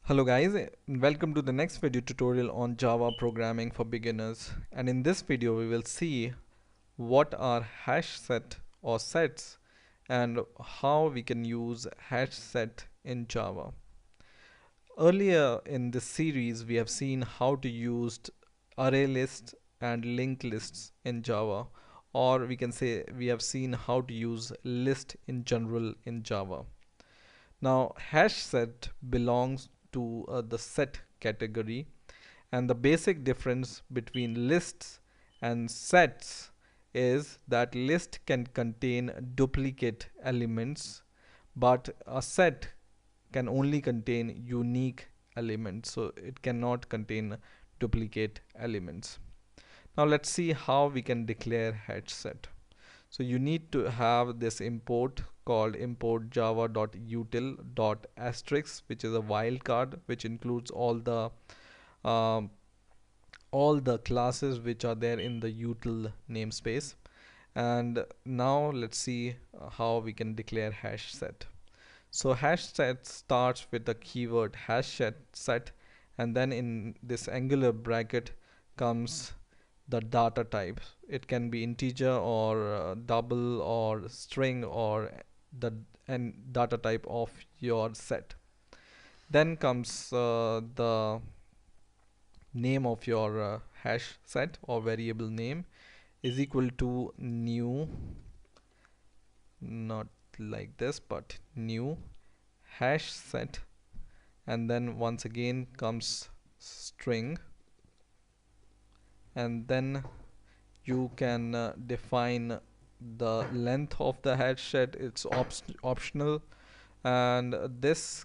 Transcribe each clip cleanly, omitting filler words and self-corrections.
Hello guys, welcome to the next video tutorial on Java programming for beginners. And in this video we will see what are hash set or sets and how we can use hash set in Java. Earlier in this series we have seen how to use array lists and linked lists in Java, or we can say we have seen how to use list in general in Java. Now hash set belongs to the set category, and the basic difference between lists and sets is that list can contain duplicate elements, but a set can only contain unique elements, so it cannot contain duplicate elements. Now let's see how we can declare hash set. So you need to have this import called import java.util.asterisk, which is a wildcard which includes um, all the classes which are there in the util namespace. And now let's see how we can declare hash set. So hash set starts with the keyword hash set, and then in this angular bracket comes the data type. It can be integer or double or string or the and data type of your set. Then comes the name of your hash set or variable name is equal to new, not like this but new hash set, and then once again comes string, and then you can define the length of the hash set. It's optional, and this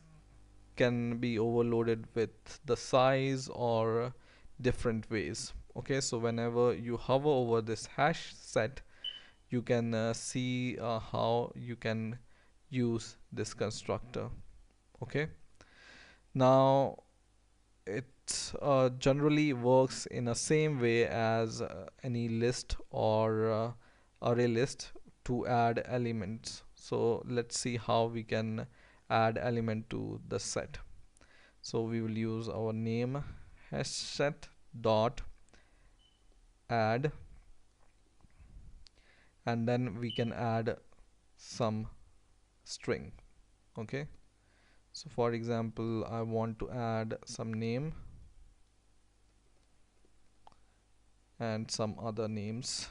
can be overloaded with the size or different ways. Okay, so whenever you hover over this hash set, you can see how you can use this constructor. Okay, now it generally works in the same way as any list or array list to add elements. So let's see how we can add element to the set. So we will use our name hash set dot add, and then we can add some string. Okay, so for example I want to add some name and some other names.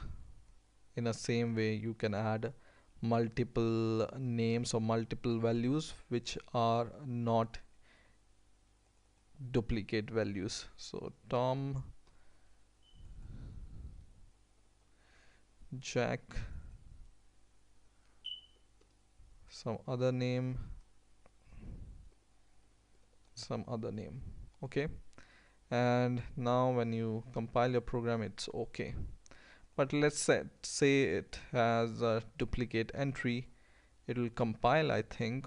In the same way you can add multiple names or multiple values which are not duplicate values. So Tom, Jack, some other name, some other name. Okay, and now when you compile your program it's okay. But let's say it has a duplicate entry. It will compile, I think,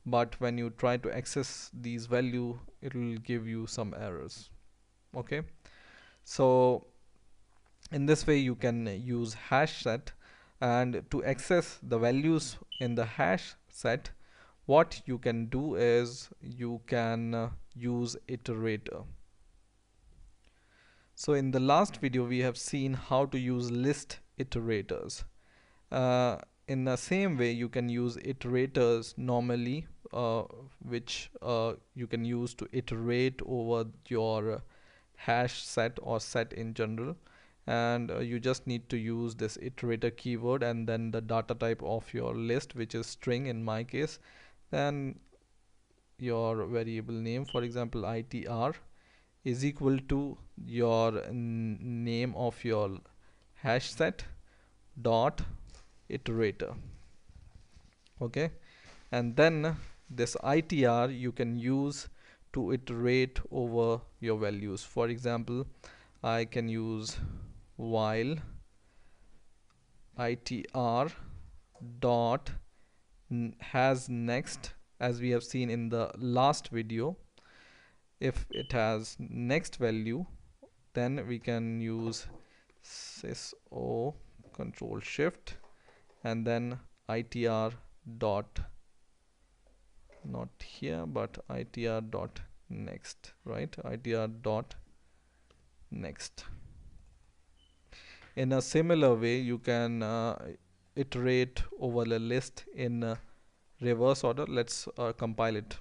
but when you try to access these value it will give you some errors. Okay, so in this way you can use hash set, and to access the values in the hash set, what you can do is you can use iterator. So in the last video we have seen how to use list iterators. uh, in the same way you can use iterators normally, which you can use to iterate over your hash set or set in general, and you just need to use this iterator keyword and then the data type of your list, which is string in my case, then your variable name, for example itr, is equal to your name of your hash set dot iterator. Okay, and then this itr you can use to iterate over your values. For example, I can use while itr dot has next, as we have seen in the last video. If it has next value, then we can use sys control shift and then itr dot not here, but itr dot next, right? itr dot next. In a similar way, you can iterate over the list in reverse order. Let's compile it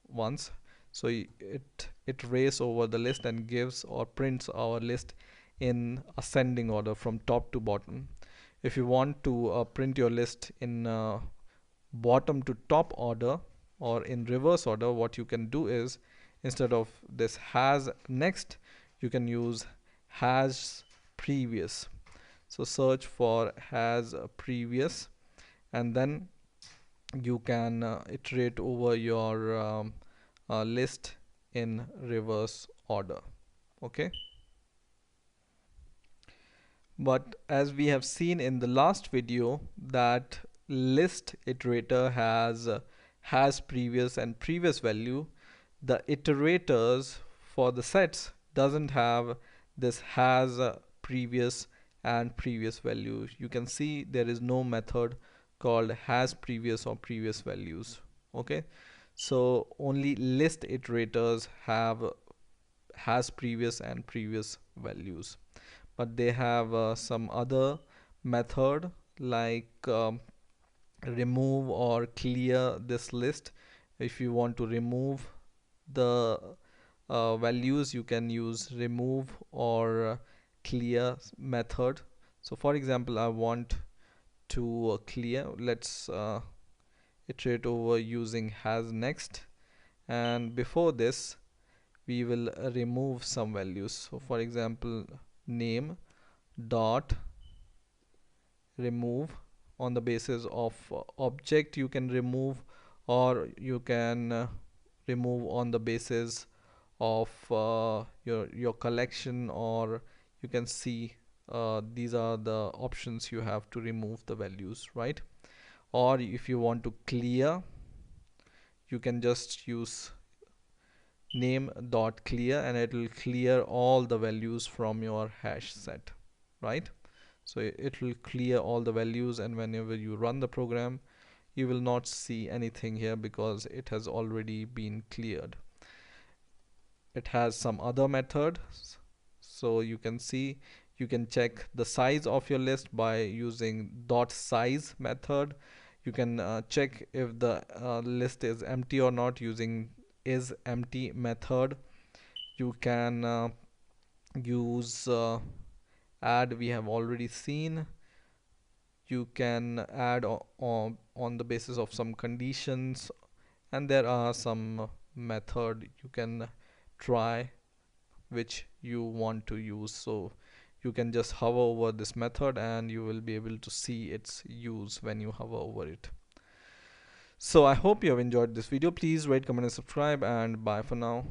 once. So it race over the list and gives or prints our list in ascending order from top to bottom. If you want to print your list in bottom to top order or in reverse order, what you can do is, instead of this has next, you can use has previous. So search for has previous, and then you can iterate over your list in reverse order. Okay, but as we have seen in the last video, that list iterator has previous and previous value. The iterators for the sets doesn't have this has previous and previous value. You can see there is no method called has previous or previous values. Okay, so only list iterators have has previous and previous values, but they have some other method like remove or clear this list. If you want to remove the values, you can use remove or clear method. So for example, I want to clear. Let's iterate over using has next, and before this we will remove some values. So for example, name dot remove. On the basis of object you can remove, or you can remove on the basis of your collection, or you can see these are the options you have to remove the values, right? Or if you want to clear, you can just use name dot clear, and it will clear all the values from your hash set, right? So it will clear all the values, and whenever you run the program, you will not see anything here because it has already been cleared. It has some other methods, so you can see, you can check the size of your list by using dot size method. You can check if the list is empty or not using is empty method. You can use add, we have already seen. You can add on the basis of some conditions, and there are some method you can try which you want to use. So you can just hover over this method and you will be able to see its use when you hover over it. So I hope you have enjoyed this video. Please rate, comment and subscribe, and bye for now.